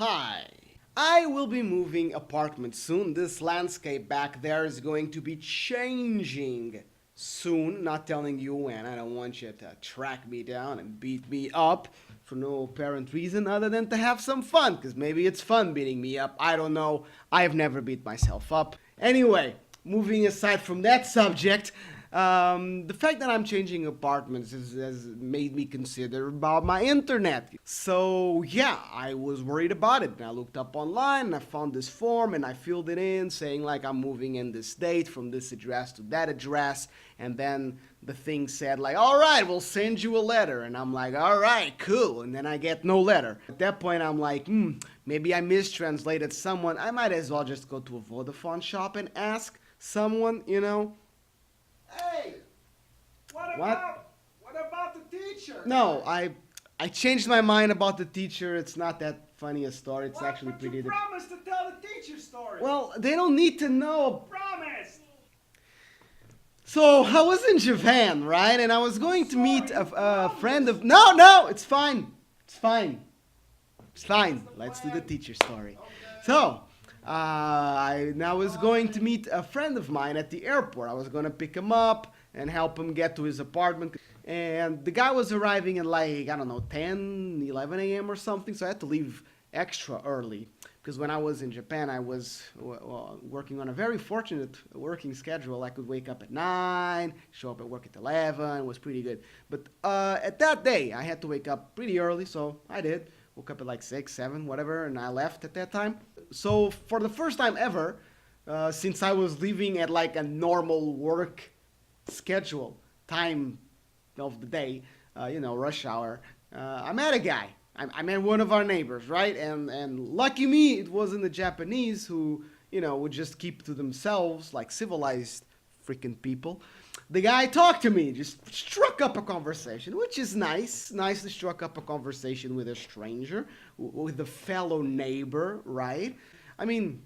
Hi. I will be moving apartment soon. This landscape back there is going to be changing soon. Not telling you when. I don't want you to track me down and beat me up for no apparent reason other than to have some fun, because maybe it's fun beating me up. I don't know. I've never beat myself up. Anyway, moving aside from that subject, the fact that I'm changing apartments has made me consider about my internet. So yeah, I was worried about it. And I looked up online and I found this form and I filled it in saying like I'm moving in this date from this address to that address. And then the thing said like, all right, we'll send you a letter. And I'm like, all right, cool. And then I get no letter. At that point, I'm like, maybe I mistranslated someone. I might as well just go to a Vodafone shop and ask someone, you know. Hey, what about the teacher? No, I changed my mind about the teacher. It's not that funny a story. It's actually pretty. You promised to tell the teacher story. Well, they don't need to know. Promise. So I was in Japan, right? And I was going to meet a friend of. No, it's fine. It's fine. It's fine. Let's do the teacher story. Okay. So. I was going to meet a friend of mine at the airport. I was going to pick him up and help him get to his apartment. And the guy was arriving at like, I don't know, 10, 11 a.m. or something. So I had to leave extra early. Because when I was in Japan, I was working on a very fortunate working schedule. I could wake up at 9, show up at work at 11. It was pretty good. But at that day, I had to wake up pretty early. So I did. Woke up at like 6, 7, whatever. And I left at that time. So for the first time ever, since I was leaving at like a normal work schedule, time of the day, rush hour, I met a guy. I met one of our neighbors, right? And lucky me, it wasn't a Japanese who, would just keep to themselves like civilized freaking people. The guy talked to me, just struck up a conversation, which is nice. Nicely struck up a conversation with a stranger, with a fellow neighbor, right? I mean,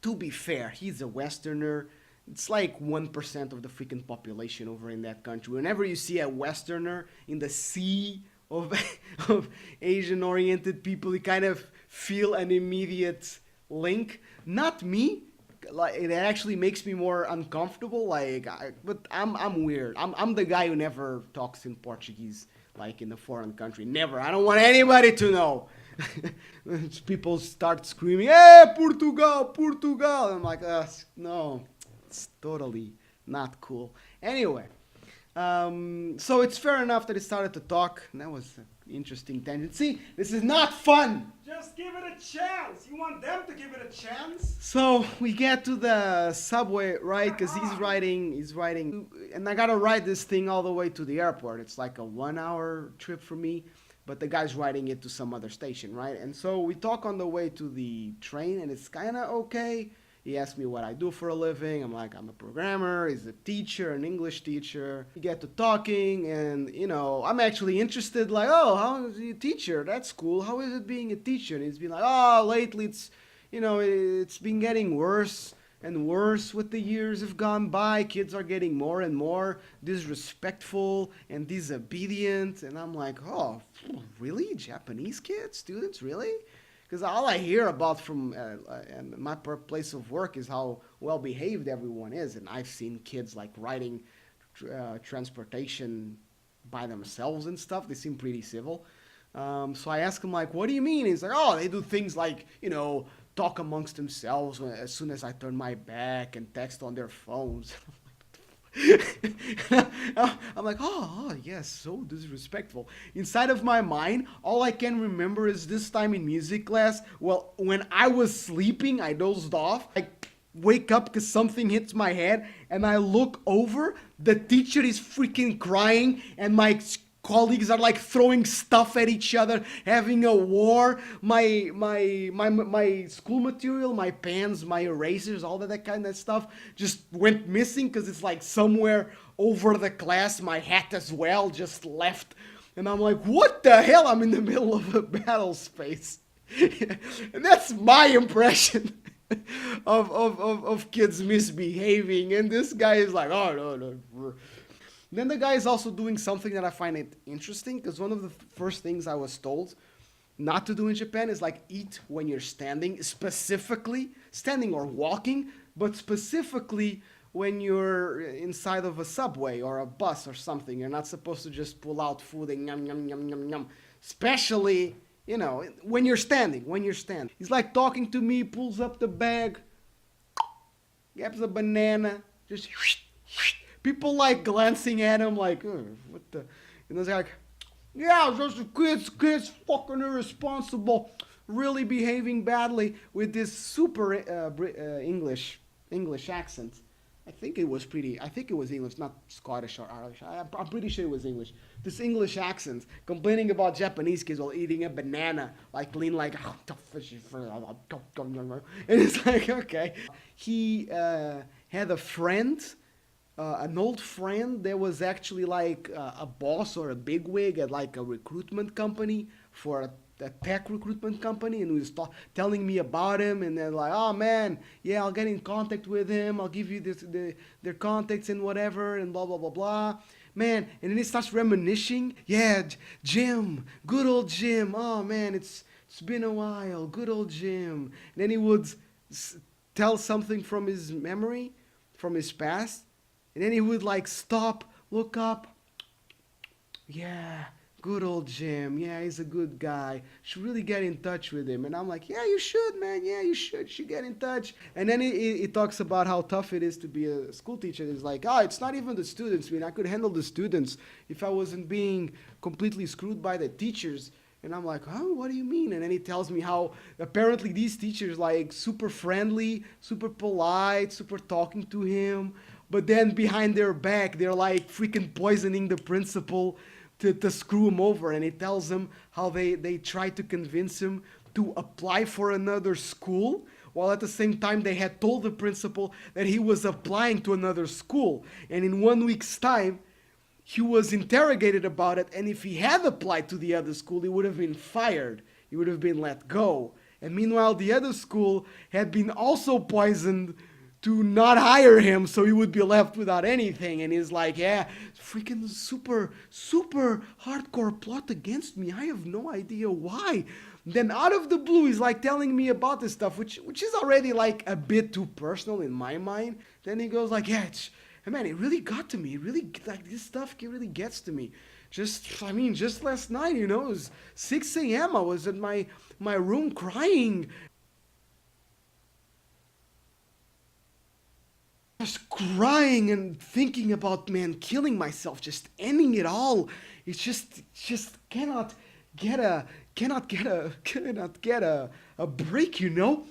to be fair, he's a Westerner. It's like 1% of the freaking population over in that country. Whenever you see a Westerner in the sea of, of Asian-oriented people, you kind of feel an immediate link. Not me. Like it actually makes me more uncomfortable. But I'm weird. I'm the guy who never talks in Portuguese, like in a foreign country. Never. I don't want anybody to know. People start screaming, "Hey, Portugal, Portugal!" I'm like, no, it's totally not cool. Anyway, so it's fair enough that he started to talk. And that was an interesting tangent. See, this is not fun. Just give it a chance. You want them to give it a chance? So we get to the subway, right? Because he's riding, and I gotta ride this thing all the way to the airport. It's like a 1-hour trip for me, but the guy's riding it to some other station, right? And so we talk on the way to the train, and it's kind of okay. He asked me what I do for a living. I'm like, I'm a programmer. He's a teacher, an English teacher. We get to talking, and, I'm actually interested, like, oh, how is he a teacher? That's cool. How is it being a teacher? And he's been like, oh, lately it's been getting worse and worse with the years have gone by. Kids are getting more and more disrespectful and disobedient. And I'm like, oh, really? Japanese kids? Students? Really? Because all I hear about from my place of work is how well behaved everyone is. And I've seen kids like riding transportation by themselves and stuff. They seem pretty civil. So I ask him, like, what do you mean? He's like, oh, they do things like, talk amongst themselves as soon as I turn my back and text on their phones. I'm like, oh, yes, so disrespectful. Inside of my mind, all I can remember is this time in music class. Well, when I was sleeping, I dozed off. I wake up because something hits my head, and I look over. The teacher is freaking crying, and my colleagues are like throwing stuff at each other, having a war. My school material, my pens, my erasers, all that kind of stuff just went missing because it's like somewhere over the class. My hat as well just left. And I'm like, what the hell? I'm in the middle of a battle space. And that's my impression of kids misbehaving. And this guy is like, oh, no. Then the guy is also doing something that I find it interesting, because one of the first things I was told not to do in Japan is like eat when you're standing, specifically standing or walking, but specifically when you're inside of a subway or a bus or something. You're not supposed to just pull out food and yum yum yum yum yum. Especially, you know, when you're standing. When you're standing, he's like talking to me, pulls up the bag, grabs a banana, just people like glancing at him like, what the? And it's like, yeah, just kids fucking irresponsible, really behaving badly with this super English accent. I think it was English, not Scottish or Irish. I'm pretty sure it was English. This English accent, complaining about Japanese kids while eating a banana, like lean like, and it's like, okay. He had a friend, an old friend that was actually like a boss or a bigwig at like a recruitment company for a tech recruitment company, and he was telling me about him, and they're like, oh man, yeah, I'll get in contact with him, I'll give you their contacts and whatever, and blah blah blah blah, man. And then he starts reminiscing, yeah, Jim, good old Jim, oh man, it's been a while, good old Jim. And then he would tell something from his memory, from his past, and then he would like stop, look up, yeah, good old Jim. Yeah, he's a good guy. Should really get in touch with him. And I'm like, yeah, you should, man. Yeah, you should. Should get in touch. And then he talks about how tough it is to be a school teacher. He's like, oh, it's not even the students. I mean, I could handle the students if I wasn't being completely screwed by the teachers. And I'm like, huh, what do you mean? And then he tells me how apparently these teachers like super friendly, super polite, super talking to him. But then behind their back, they're like freaking poisoning the principal to screw him over. And he tells them how they tried to convince him to apply for another school, while at the same time they had told the principal that he was applying to another school. And in 1 week's time, he was interrogated about it, and if he had applied to the other school, he would have been fired. He would have been let go. And meanwhile, the other school had been also poisoned to not hire him, so he would be left without anything. And he's like, yeah, freaking super hardcore plot against me. I have no idea why. Then out of the blue, he's like telling me about this stuff, which is already like a bit too personal in my mind. Then he goes like, yeah, man, it really got to me. It really, like, this stuff really gets to me. Just last night, you know, it was 6 a.m. I was in my room crying. Just crying and thinking about, man, killing myself, just ending it all. It's just cannot get a break, you know?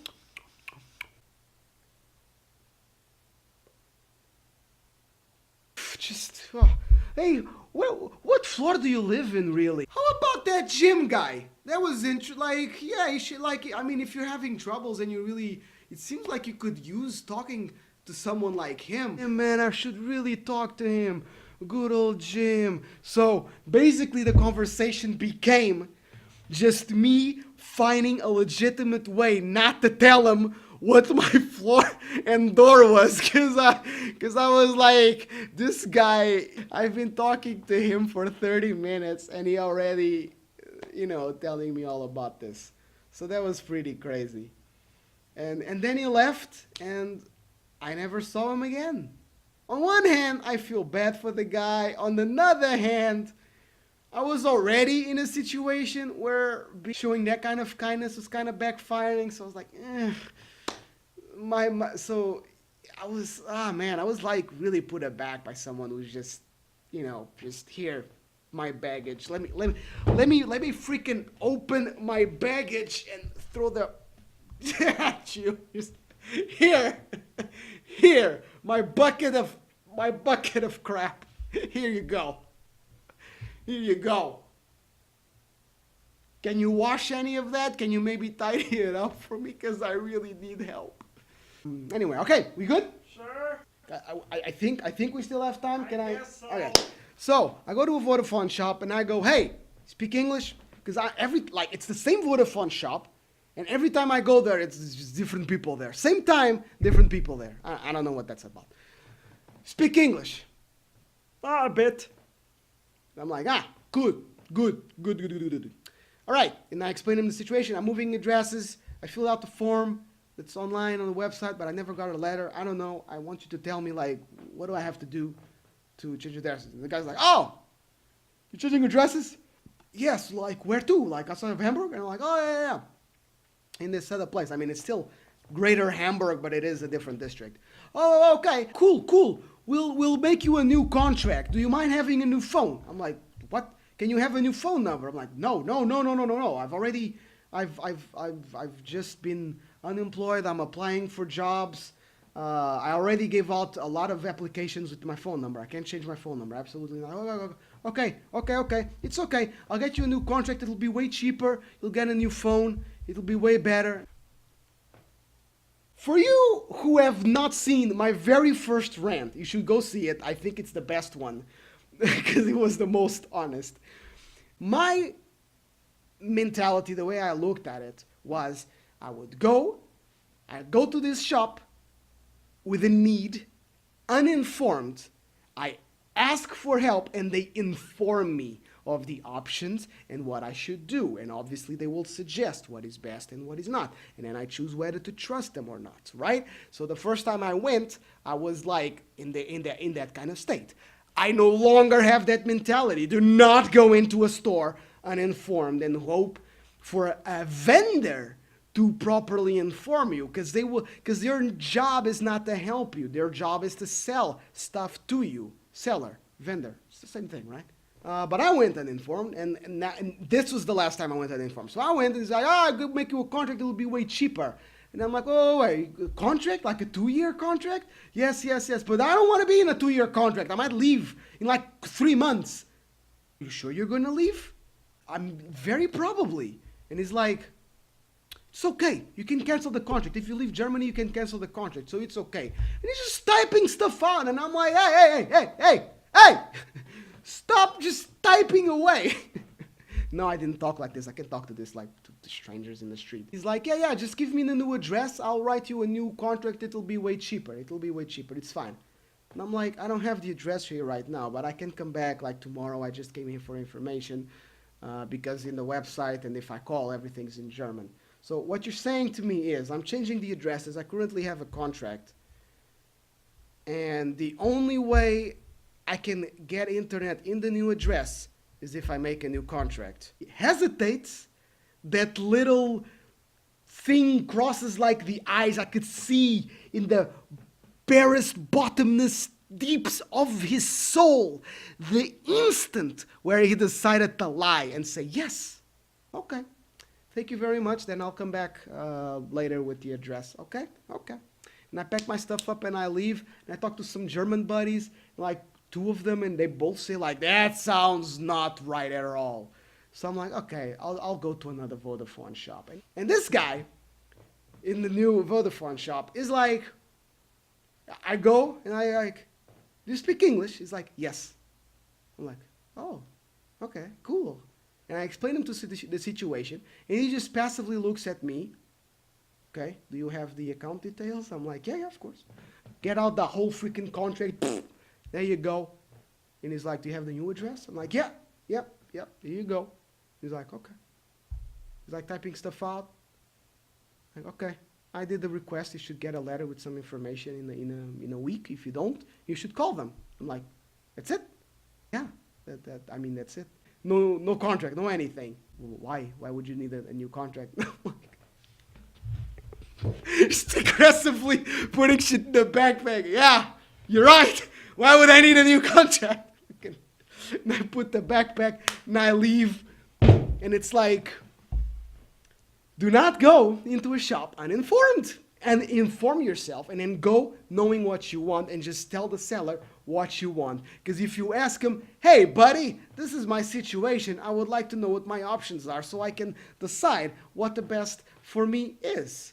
Hey, what floor do you live in, really? How about that gym guy? That was like, yeah, you should, like, I mean, if you're having troubles and you really, it seems like you could use talking to someone like him. Yeah, man, I should really talk to him. Good old Jim. So basically the conversation became just me finding a legitimate way not to tell him what my floor and door was, cause I was like, this guy, I've been talking to him for 30 minutes and he already, you know, telling me all about this. So that was pretty crazy. And then he left and I never saw him again. On one hand, I feel bad for the guy. On the other hand, I was already in a situation where showing that kind of kindness was kind of backfiring. So I was like, so I was, I was like really put aback by someone who's just, you know, just here, my baggage. Let me freaking open my baggage and throw the at you. Just here, my bucket of crap. Here you go. Can you wash any of that? Can you maybe tidy it up for me? Because I really need help. Anyway, okay, we good? Sure. I think we still have time. Can I? Guess so. Okay. So I go to a Vodafone shop and I go, hey, speak English? Because it's the same Vodafone shop, and every time I go there, it's just different people there. Same time, different people there. I don't know what that's about. Speak English. A bit. I'm like, good. All right, and I explained him the situation. I'm moving addresses. I filled out the form. It's online on the website, but I never got a letter. I don't know. I want you to tell me, like, what do I have to do to change addresses? And the guy's like, oh, you're changing addresses? Yes, like, where to? Like, outside of Hamburg? And I'm like, oh, yeah. In this other place. I mean, it's still Greater Hamburg, but it is a different district. Oh, okay, cool. We'll make you a new contract. Do you mind having a new phone? I'm like, what? Can you have a new phone number? I'm like, no. I've just been unemployed. I'm applying for jobs. I already gave out a lot of applications with my phone number. I can't change my phone number. Absolutely not. Okay. It's okay. I'll get you a new contract. It'll be way cheaper. You'll get a new phone. It'll be way better. For you who have not seen my very first rant, you should go see it. I think it's the best one because it was the most honest. My mentality, the way I looked at it, was I'd go to this shop with a need, uninformed. I ask for help and they inform me of the options and what I should do. And obviously they will suggest what is best and what is not. And then I choose whether to trust them or not, right? So the first time I went, I was like in that kind of state. I no longer have that mentality. Do not go into a store uninformed and hope for a vendor to properly inform you, because their job is not to help you. Their job is to sell stuff to you. Seller, vendor, it's the same thing, right? But I went uninformed, and this was the last time I went uninformed. So I went and he's like, I could make you a contract, it'll be way cheaper. And I'm like, oh, wait, a contract? Like a 2-year contract? Yes. But I don't want to be in a 2-year contract. I might leave in like 3 months. You sure you're going to leave? I'm very probably. And he's like, it's okay. You can cancel the contract. If you leave Germany, you can cancel the contract. So it's okay. And he's just typing stuff out. And I'm like, hey. Stop just typing away. No, I didn't talk like this. I can talk to this like to strangers in the street. He's like, yeah, just give me the new address. I'll write you a new contract. It'll be way cheaper. It's fine. And I'm like, I don't have the address here right now, but I can come back like tomorrow. I just came here for information because in the website and if I call, everything's in German. So what you're saying to me is I'm changing the addresses. I currently have a contract. And the only way I can get internet in the new address is if I make a new contract. He hesitates. That little thing crosses like the eyes I could see in the barest bottomless deeps of his soul. The instant where he decided to lie and say, yes, okay. Thank you very much. Then I'll come back later with the address. Okay. And I pack my stuff up and I leave. And I talk to some German buddies, like 2 of them, and they both say like, that sounds not right at all. So I'm like, okay, I'll go to another Vodafone shop. And this guy in the new Vodafone shop is like, I go and I like, do you speak English? He's like, yes. I'm like, oh, okay, cool. And I explain him to the situation, and he just passively looks at me. Okay, do you have the account details? I'm like, yeah, of course. Get out the whole freaking contract. There you go. And he's like, do you have the new address? I'm like, yep, here you go. He's like, okay. He's like typing stuff out. I'm like, okay, I did the request. You should get a letter with some information in a week. If you don't, you should call them. I'm like, that's it? Yeah, that's it. No contract, no anything. Why? Why would you need a new contract? Just aggressively putting shit in the backpack. Yeah, you're right. Why would I need a new contract? And I put the backpack and I leave. And it's like, do not go into a shop uninformed. And inform yourself and then go knowing what you want and just tell the seller what you want. Because if you ask him, hey buddy, this is my situation. I would like to know what my options are so I can decide what the best for me is.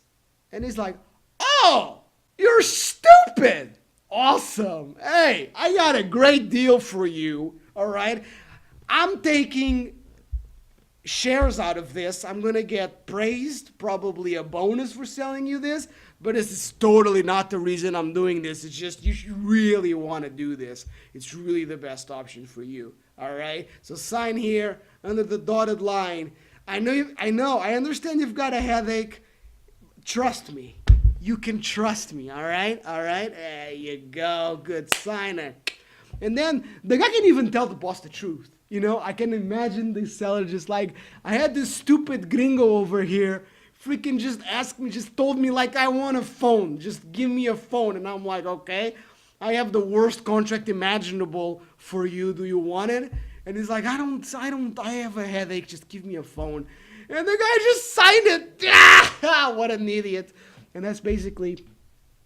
And he's like, oh, you're stupid. Awesome. Hey, I got a great deal for you. All right. I'm taking shares out of this. I'm going to get praised, probably a bonus for selling you this. But this is totally not the reason I'm doing this. It's just you really want to do this. It's really the best option for you. All right. So sign here under the dotted line. I understand you've got a headache. Trust me. You can trust me, all right? All right? There you go. Good signer. And then the guy can even tell the boss the truth. You know, I can imagine the seller just like, I had this stupid gringo over here, freaking just asked me, just told me like, I want a phone. Just give me a phone. And I'm like, okay, I have the worst contract imaginable for you. Do you want it? And he's like, I have a headache. Just give me a phone. And the guy just signed it. Ah, what an idiot. And that's basically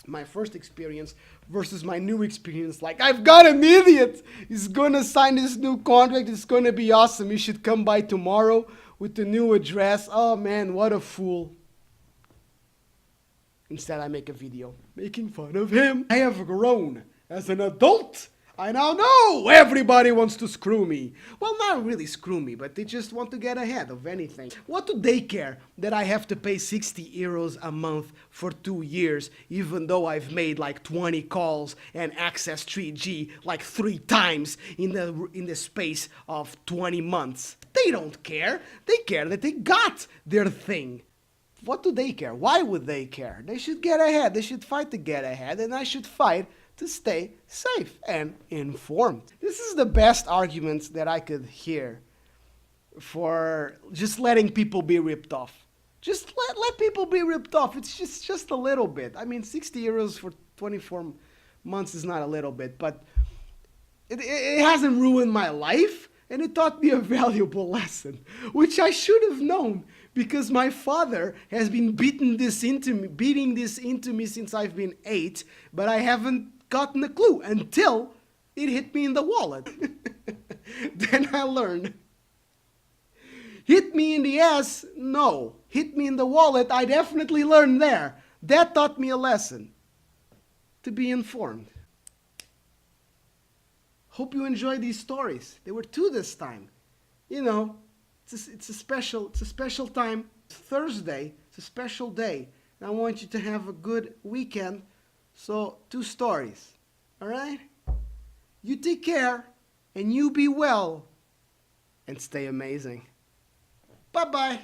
my first experience versus my new experience. Like, I've got an idiot. He's going to sign this new contract. It's going to be awesome. You should come by tomorrow with the new address. Oh, man, what a fool. Instead, I make a video making fun of him. I have grown as an adult. I now know everybody wants to screw me. Well, not really screw me, but they just want to get ahead of anything. What do they care that I have to pay 60 euros a month for 2 years, even though I've made like 20 calls and accessed 3G like 3 times in the space of 20 months? They don't care. They care that they got their thing. What do they care? Why would they care? They should get ahead. They should fight to get ahead, and I should fight to stay safe and informed. This is the best argument that I could hear for just letting people be ripped off. Just let people be ripped off. It's just a little bit. I mean, 60 euros for 24 months is not a little bit, but it hasn't ruined my life, and it taught me a valuable lesson, which I should have known, because my father has been beating this into me since I've been 8, but I haven't gotten a clue until it hit me in the wallet. Then I learned. Hit me in the ass? No. Hit me in the wallet? I definitely learned there. That taught me a lesson. To be informed. Hope you enjoyed these stories. There were 2 this time. You know, it's a special time. It's Thursday. It's a special day. And I want you to have a good weekend. So, 2 stories, all right? You take care, and you be well, and stay amazing. Bye-bye.